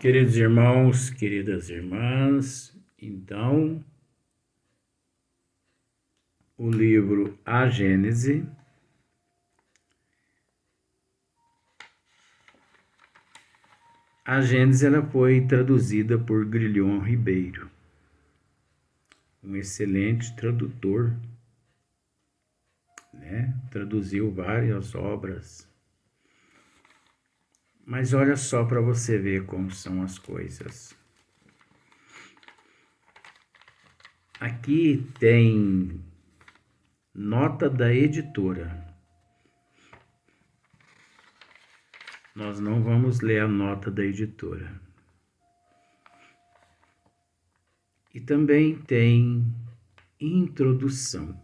Queridos irmãos, queridas irmãs, então, o livro A Gênese, ela foi traduzida por Grilhom Ribeiro, um excelente tradutor, né? Traduziu várias obras. Mas olha só para você ver como são as coisas. Aqui tem nota da editora. Nós não vamos ler a nota da editora. E também tem introdução.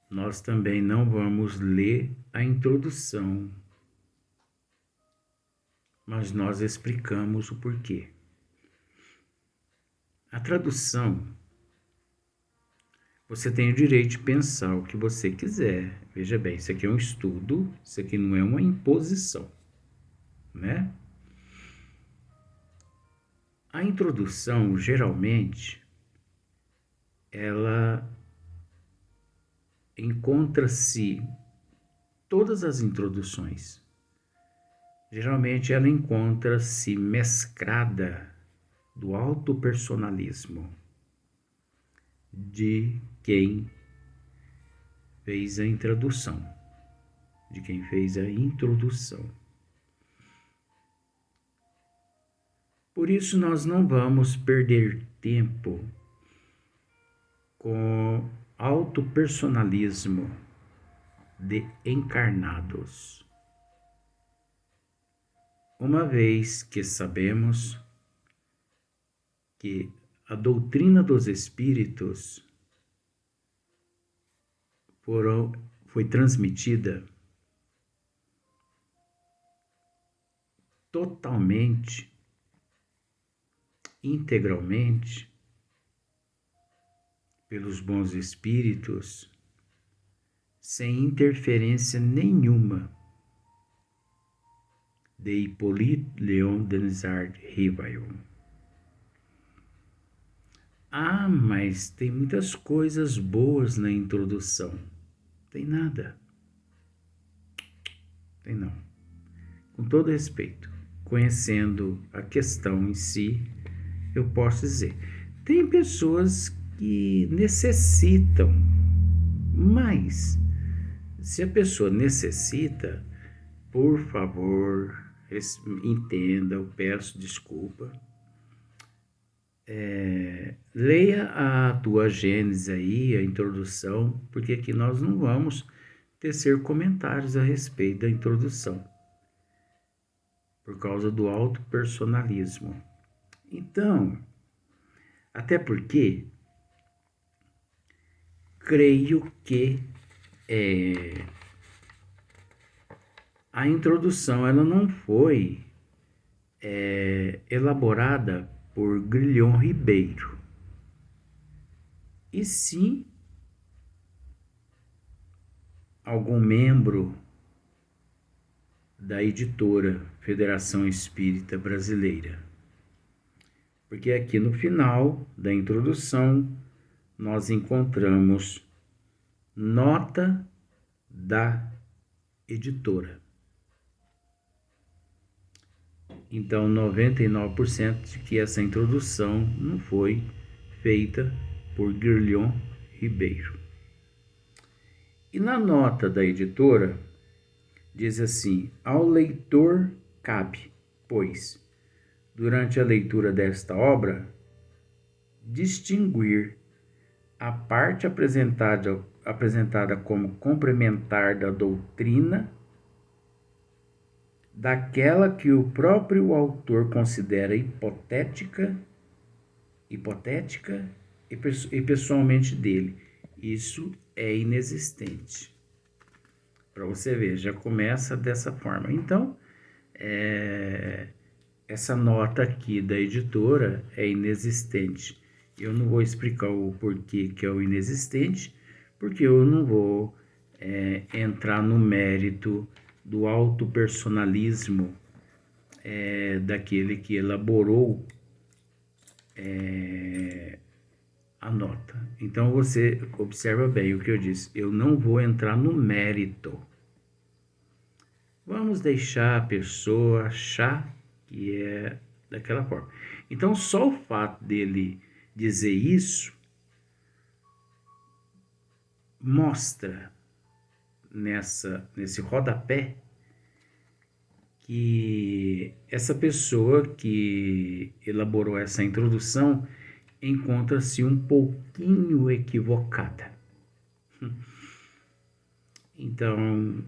Nós também não vamos ler a introdução, mas nós explicamos o porquê. A tradução, você tem o direito de pensar o que você quiser. Veja bem, isso aqui é um estudo, isso aqui não é uma imposição, né? A introdução, geralmente, ela encontra-se, todas as introduções, geralmente ela encontra-se mesclada do autopersonalismo de quem fez a introdução, de quem fez a introdução. Por isso nós não vamos perder tempo com autopersonalismo de encarnados, uma vez que sabemos que a doutrina dos espíritos foi transmitida totalmente, integralmente, pelos bons espíritos, sem interferência nenhuma de Hippolyte Léon Denisard Rivail. Ah, mas tem muitas coisas boas na introdução. Tem nada. Tem não. Com todo respeito, conhecendo a questão em si, eu posso dizer, tem pessoas que necessitam, mas se a pessoa necessita, por favor, entenda, eu peço desculpa. Leia a tua Gênese aí, a introdução, porque aqui nós não vamos tecer comentários a respeito da introdução, por causa do autopersonalismo. Então, até porque, creio que a introdução ela não foi elaborada por Grilhom Ribeiro, e sim algum membro da editora Federação Espírita Brasileira. Porque aqui no final da introdução nós encontramos nota da editora. Então, 99% de que essa introdução não foi feita por Grilhom Ribeiro. E na nota da editora, diz assim: ao leitor cabe, pois, durante a leitura desta obra, distinguir a parte apresentada como complementar da doutrina daquela que o próprio autor considera hipotética e pessoalmente dele. Isso é inexistente. Para você ver, já começa dessa forma. Então, essa nota aqui da editora é inexistente. Eu não vou explicar o porquê que é o inexistente, porque eu não vou entrar no mérito do autopersonalismo daquele que elaborou a nota. Então você observa bem o que eu disse. Eu não vou entrar no mérito. Vamos deixar a pessoa achar que é daquela forma. Então só o fato dele dizer isso mostra nesse rodapé que essa pessoa que elaborou essa introdução encontra-se um pouquinho equivocada. Então,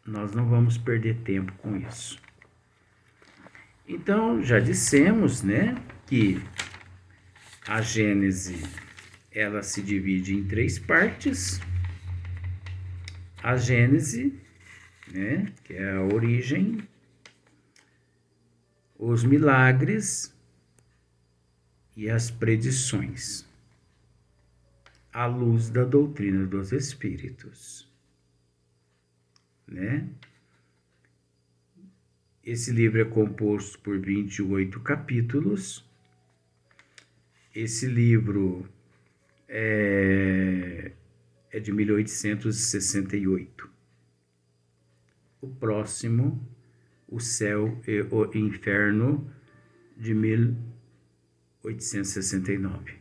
nós não vamos perder tempo com isso. Então, já dissemos, né, que a Gênese, ela se divide em 3 partes. A Gênese, né, que é a origem, os milagres e as predições, à luz da doutrina dos Espíritos, né? Esse livro é composto por 28 capítulos. Esse livro é de 1868. O próximo, O Céu e o Inferno, de 1869.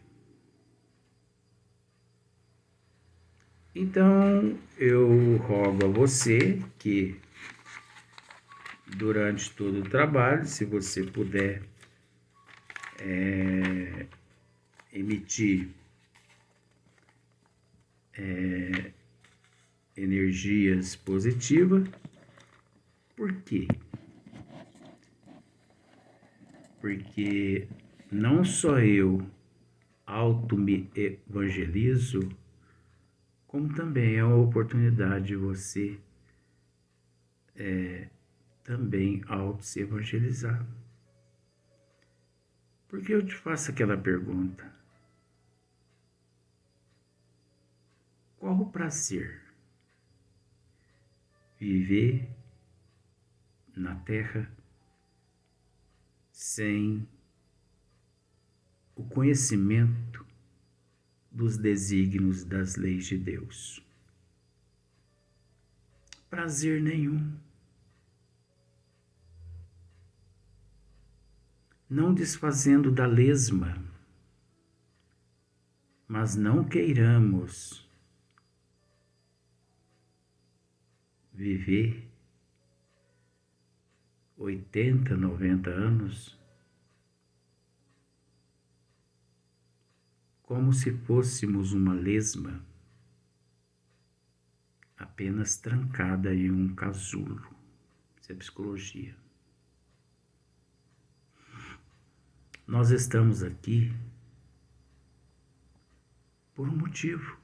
Então, eu rogo a você que, durante todo o trabalho, se você puder emitir energias positivas. Por quê? Porque não só eu auto-me evangelizo, como também é uma oportunidade de você também auto-se evangelizar. Porque eu te faço aquela pergunta: qual o prazer? Viver na Terra sem o conhecimento dos desígnios das leis de Deus. Prazer nenhum. Não desfazendo da lesma, mas não queiramos viver 80, 90 anos como se fôssemos uma lesma apenas trancada em um casulo. Isso é psicologia. Nós estamos aqui por um motivo,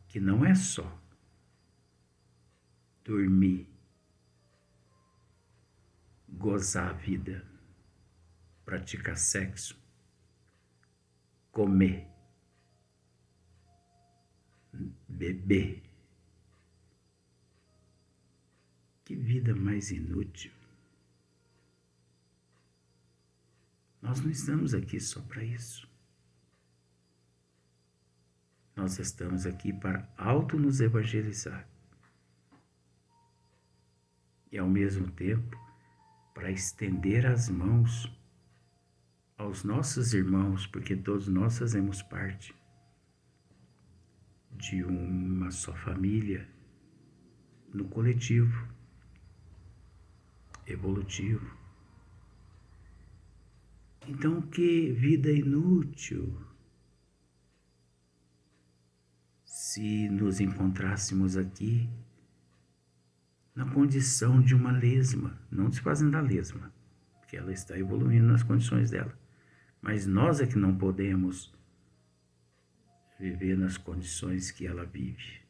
que não é só dormir, gozar a vida, praticar sexo, comer, beber. Que vida mais inútil. Nós não estamos aqui só para isso. Nós estamos aqui para auto-nos evangelizar. E ao mesmo tempo, para estender as mãos aos nossos irmãos, porque todos nós fazemos parte de uma só família, no coletivo, evolutivo. Então, que vida inútil se nos encontrássemos aqui na condição de uma lesma, não desfazendo a lesma, porque ela está evoluindo nas condições dela. Mas nós é que não podemos viver nas condições que ela vive.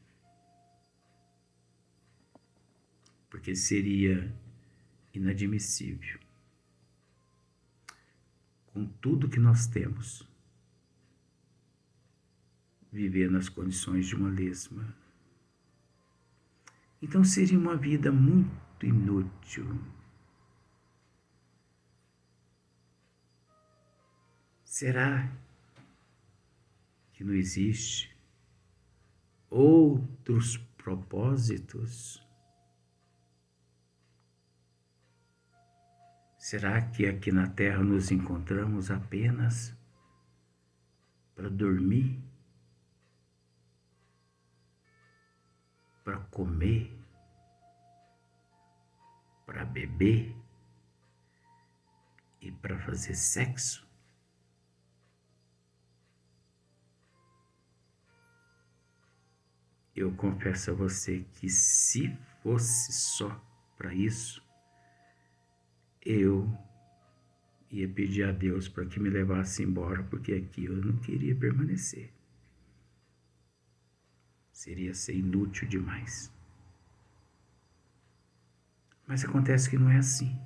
Porque seria inadmissível. Com tudo que nós temos, viver nas condições de uma lesma. Então seria uma vida muito inútil. Será que não existe outros propósitos? Será que aqui na Terra nos encontramos apenas para dormir, para comer, para beber e para fazer sexo? Eu confesso a você que se fosse só para isso, eu ia pedir a Deus para que me levasse embora, porque aqui eu não queria permanecer. Seria ser inútil demais. Mas acontece que não é assim.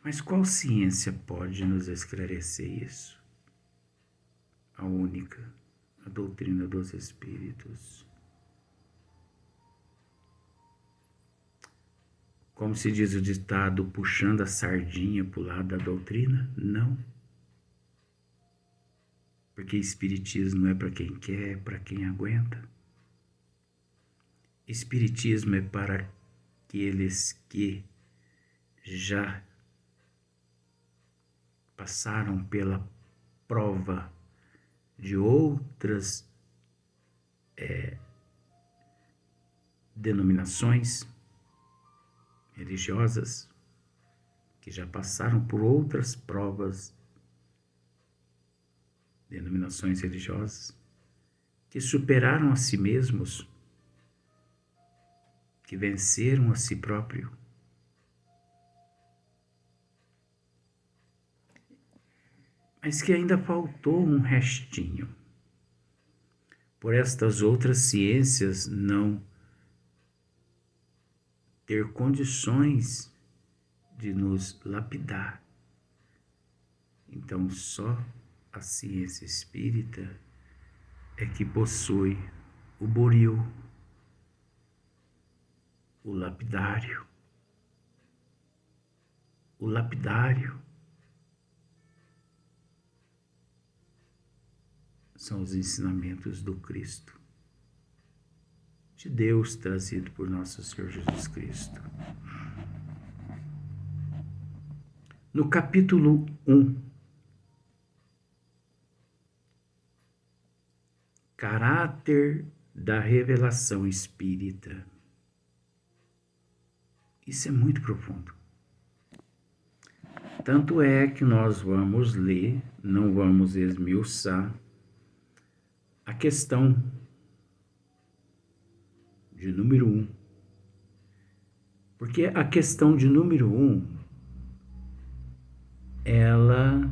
Mas qual ciência pode nos esclarecer isso? A única, a doutrina dos Espíritos. Como se diz o ditado, puxando a sardinha para o lado da doutrina? Não. Porque Espiritismo não é para quem quer, é para quem aguenta. Espiritismo é para aqueles que já passaram pela prova de outras denominações religiosas, que já passaram por outras provas, denominações religiosas, que superaram a si mesmos, que venceram a si próprio. Mas que ainda faltou um restinho. Por estas outras ciências não ter condições de nos lapidar. Então só a ciência espírita é que possui o buril, o lapidário. O lapidário são os ensinamentos do Cristo, de Deus trazido por nosso Senhor Jesus Cristo. No capítulo 1, caráter da revelação espírita. Isso é muito profundo. Tanto é que nós vamos ler, não vamos esmiuçar, a questão de número 1. Porque a questão de número 1, ela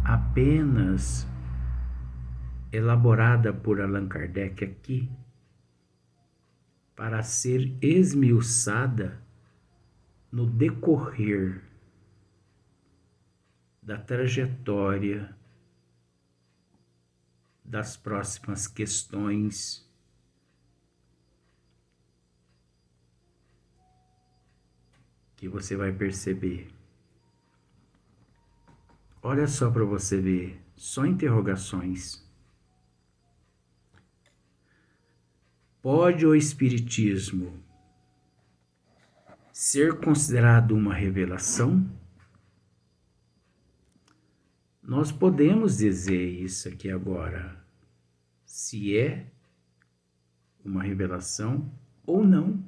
apenas elaborada por Allan Kardec aqui, para ser esmiuçada no decorrer da trajetória das próximas questões que você vai perceber. Olha só para você ver, só interrogações. Pode o Espiritismo ser considerado uma revelação? Nós podemos dizer isso aqui agora, se é uma revelação ou não.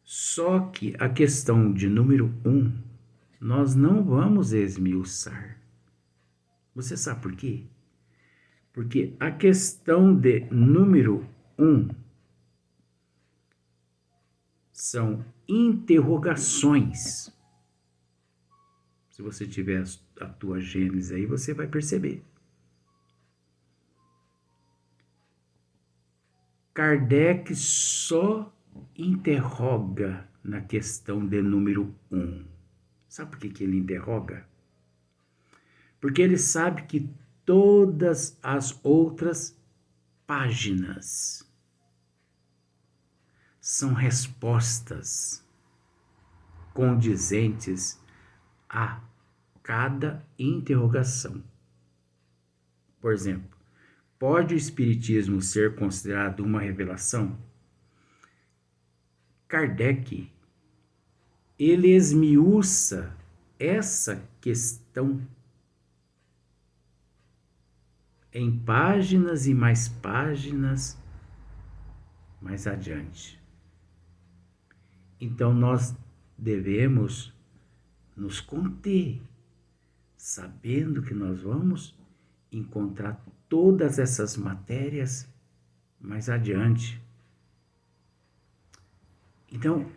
Só que a questão de número 1, nós não vamos esmiuçar. Você sabe por quê? Porque a questão de número 1 são interrogações. Se você tiver a tua Gênesis aí, você vai perceber. Kardec só interroga na questão de número 1. Sabe por que ele interroga? Porque ele sabe que todas as outras páginas são respostas condizentes a cada interrogação. Por exemplo, pode o Espiritismo ser considerado uma revelação? Kardec, ele esmiuça essa questão em páginas e mais páginas mais adiante. Então nós devemos nos conter, sabendo que nós vamos encontrar todas essas matérias mais adiante. Então,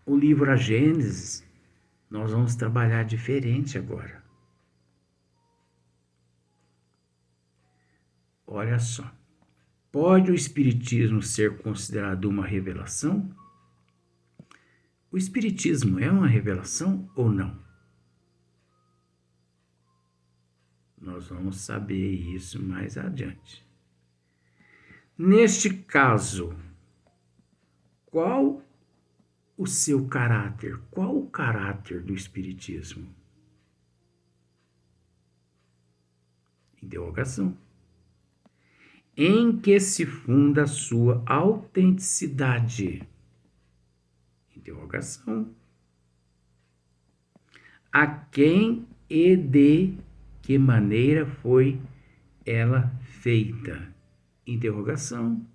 o livro A Gênesis, nós vamos trabalhar diferente agora. Olha só. Pode o Espiritismo ser considerado uma revelação? O Espiritismo é uma revelação ou não? Nós vamos saber isso mais adiante. Neste caso, qual o seu caráter? Qual o caráter do Espiritismo? Interrogação. Em que se funda a sua autenticidade? Interrogação. A quem e de que maneira foi ela feita? Interrogação.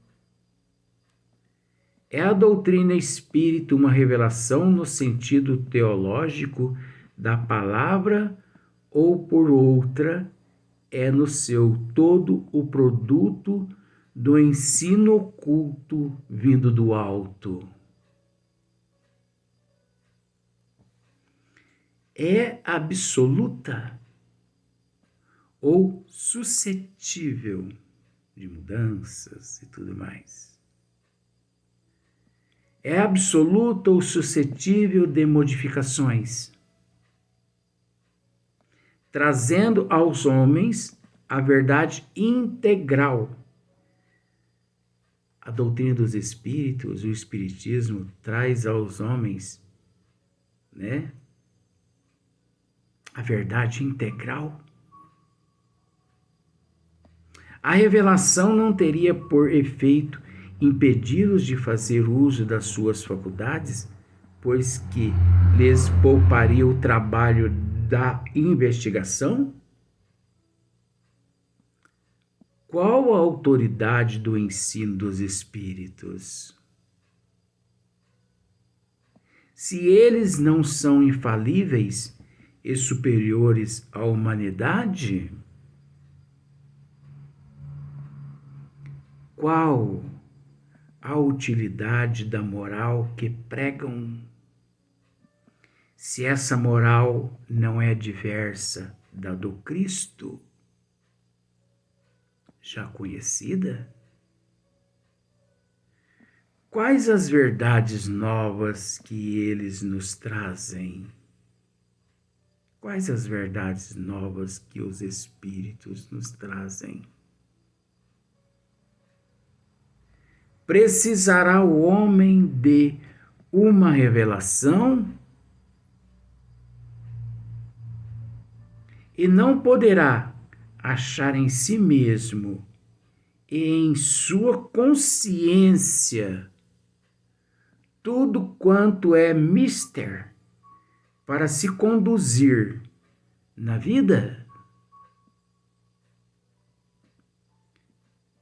É a doutrina espírita uma revelação no sentido teológico da palavra ou por outra é no seu todo o produto do ensino oculto vindo do alto? É absoluta ou suscetível de mudanças e tudo mais? É absoluta ou suscetível de modificações, trazendo aos homens a verdade integral. A doutrina dos espíritos, o espiritismo, traz aos homens, né, a verdade integral. A revelação não teria por efeito impedi-los de fazer uso das suas faculdades, pois que lhes pouparia o trabalho da investigação? Qual a autoridade do ensino dos espíritos? Se eles não são infalíveis e superiores à humanidade, qual a utilidade da moral que pregam, se essa moral não é diversa da do Cristo, já conhecida? Quais as verdades novas que eles nos trazem? Quais as verdades novas que os Espíritos nos trazem? Precisará o homem de uma revelação e não poderá achar em si mesmo e em sua consciência tudo quanto é mister para se conduzir na vida?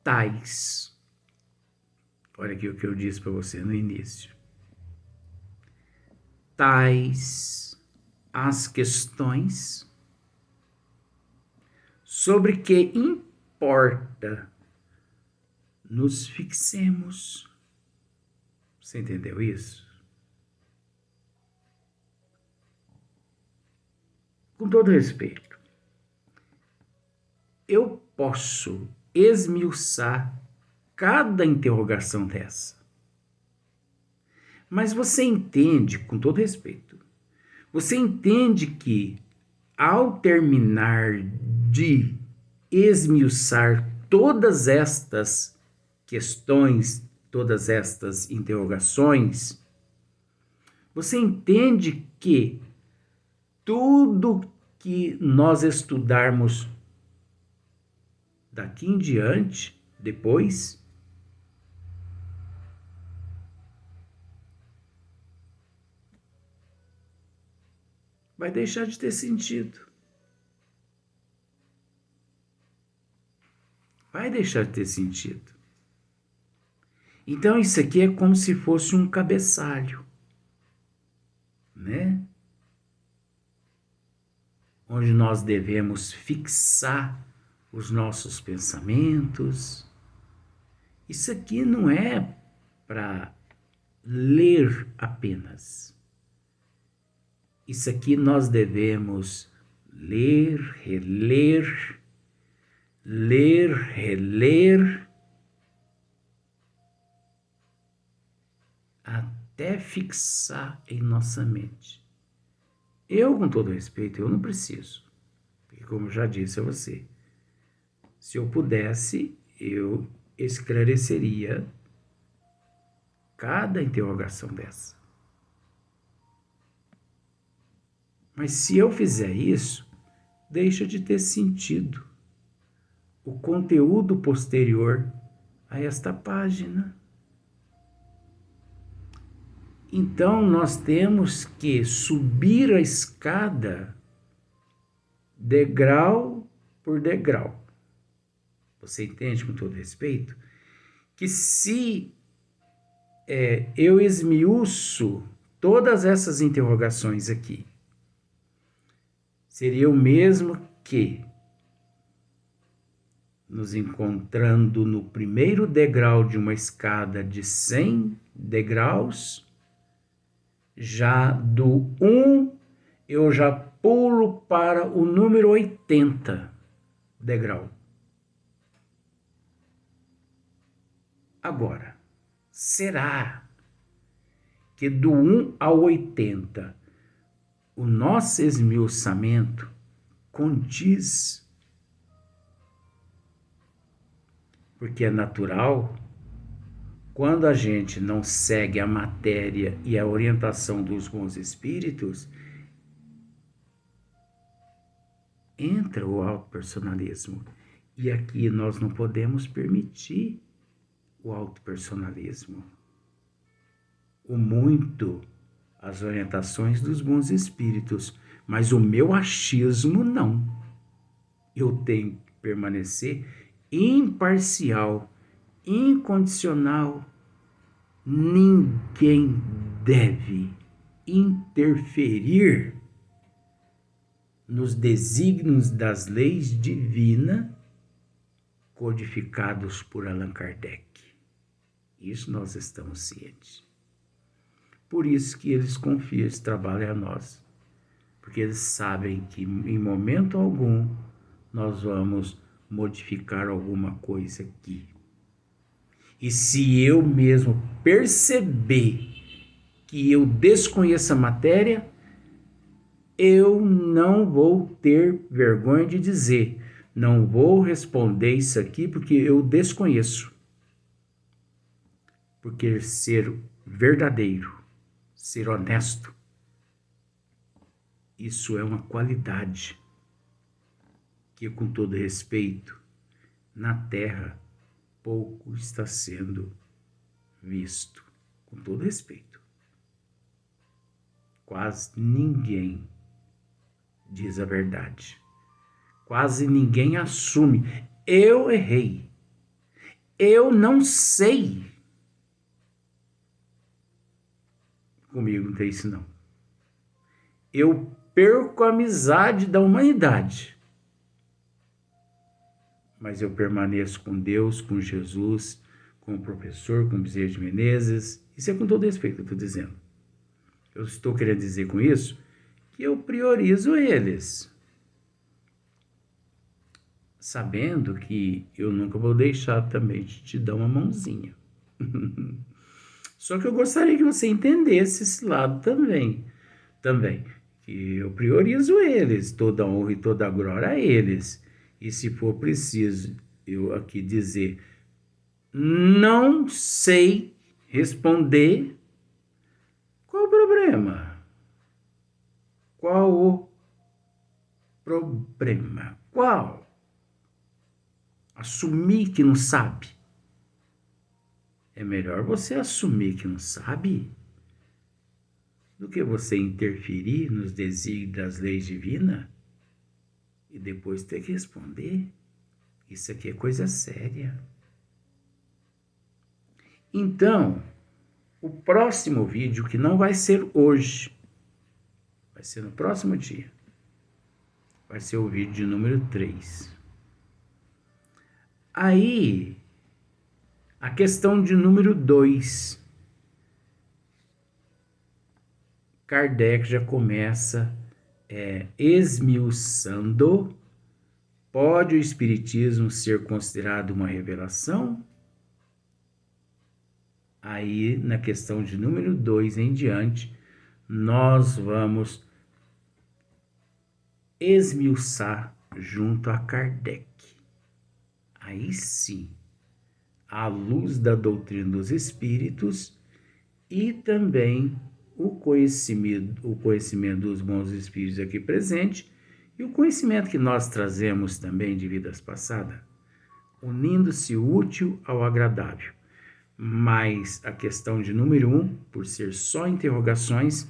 Tais, olha aqui o que eu disse para você no início, tais as questões sobre que importa nos fixemos. Você entendeu isso? Com todo respeito, eu posso esmiuçar cada interrogação dessa. Mas você entende, com todo respeito, você entende que ao terminar de esmiuçar todas estas questões, todas estas interrogações, você entende que tudo que nós estudarmos daqui em diante, depois, vai deixar de ter sentido. Vai deixar de ter sentido. Então, isso aqui é como se fosse um cabeçalho, né? Onde nós devemos fixar os nossos pensamentos. Isso aqui não é para ler apenas. Isso aqui nós devemos ler, reler, reler, até fixar em nossa mente. Eu, com todo respeito, eu não preciso. Porque, como eu já disse a você, se eu pudesse, eu esclareceria cada interrogação dessa. Mas se eu fizer isso, deixa de ter sentido o conteúdo posterior a esta página. Então, nós temos que subir a escada degrau por degrau. Você entende, com todo respeito, que se eu esmiuço todas essas interrogações aqui, seria o mesmo que nos encontrando no primeiro degrau de uma escada de 100 degraus, já do 1 eu já pulo para o número 80 degrau. Agora, será que do 1 ao 80 o nosso esmiuçamento condiz? Porque é natural, quando a gente não segue a matéria e a orientação dos bons espíritos, entra o autopersonalismo. E aqui nós não podemos permitir o autopersonalismo. O muito, as orientações dos bons espíritos, mas o meu achismo não. Eu tenho que permanecer imparcial, incondicional. Ninguém deve interferir nos desígnios das leis divinas codificados por Allan Kardec. Isso nós estamos cientes. Por isso que eles confiam esse trabalho a nós, porque eles sabem que em momento algum nós vamos modificar alguma coisa aqui. E se eu mesmo perceber que eu desconheço a matéria, eu não vou ter vergonha de dizer, não vou responder isso aqui porque eu desconheço. Porque ser verdadeiro, ser honesto, isso é uma qualidade que, com todo respeito, na Terra pouco está sendo visto. Com todo respeito. Quase ninguém diz a verdade. Quase ninguém assume. Eu errei. Eu não sei. Comigo não tem isso, não. Eu perco a amizade da humanidade. Mas eu permaneço com Deus, com Jesus, com o professor, com o Bezerra de Menezes. Isso é com todo respeito que eu estou dizendo. Eu estou querendo dizer com isso que eu priorizo eles, sabendo que eu nunca vou deixar também de te dar uma mãozinha. Só que eu gostaria que você entendesse esse lado também, que eu priorizo eles, toda honra e toda glória a eles. E se for preciso eu aqui dizer, não sei responder, qual o problema? Qual o problema? Qual? Assumir que não sabe. É melhor você assumir que não sabe do que você interferir nos desígnios das leis divinas e depois ter que responder. Isso aqui é coisa séria. Então, o próximo vídeo, que não vai ser hoje, vai ser no próximo dia, vai ser o vídeo de número 3. Aí, a questão de número 2. Kardec já começa esmiuçando. Pode o Espiritismo ser considerado uma revelação? Aí, na questão de número 2 em diante, nós vamos esmiuçar junto a Kardec. Aí sim, à luz da doutrina dos espíritos e também o conhecimento dos bons espíritos aqui presentes e o conhecimento que nós trazemos também de vidas passadas, unindo-se o útil ao agradável. Mas a questão de número 1, por ser só interrogações,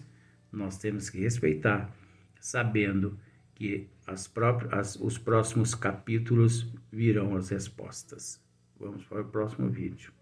nós temos que respeitar, sabendo que os próximos capítulos virão as respostas. Vamos para o próximo vídeo.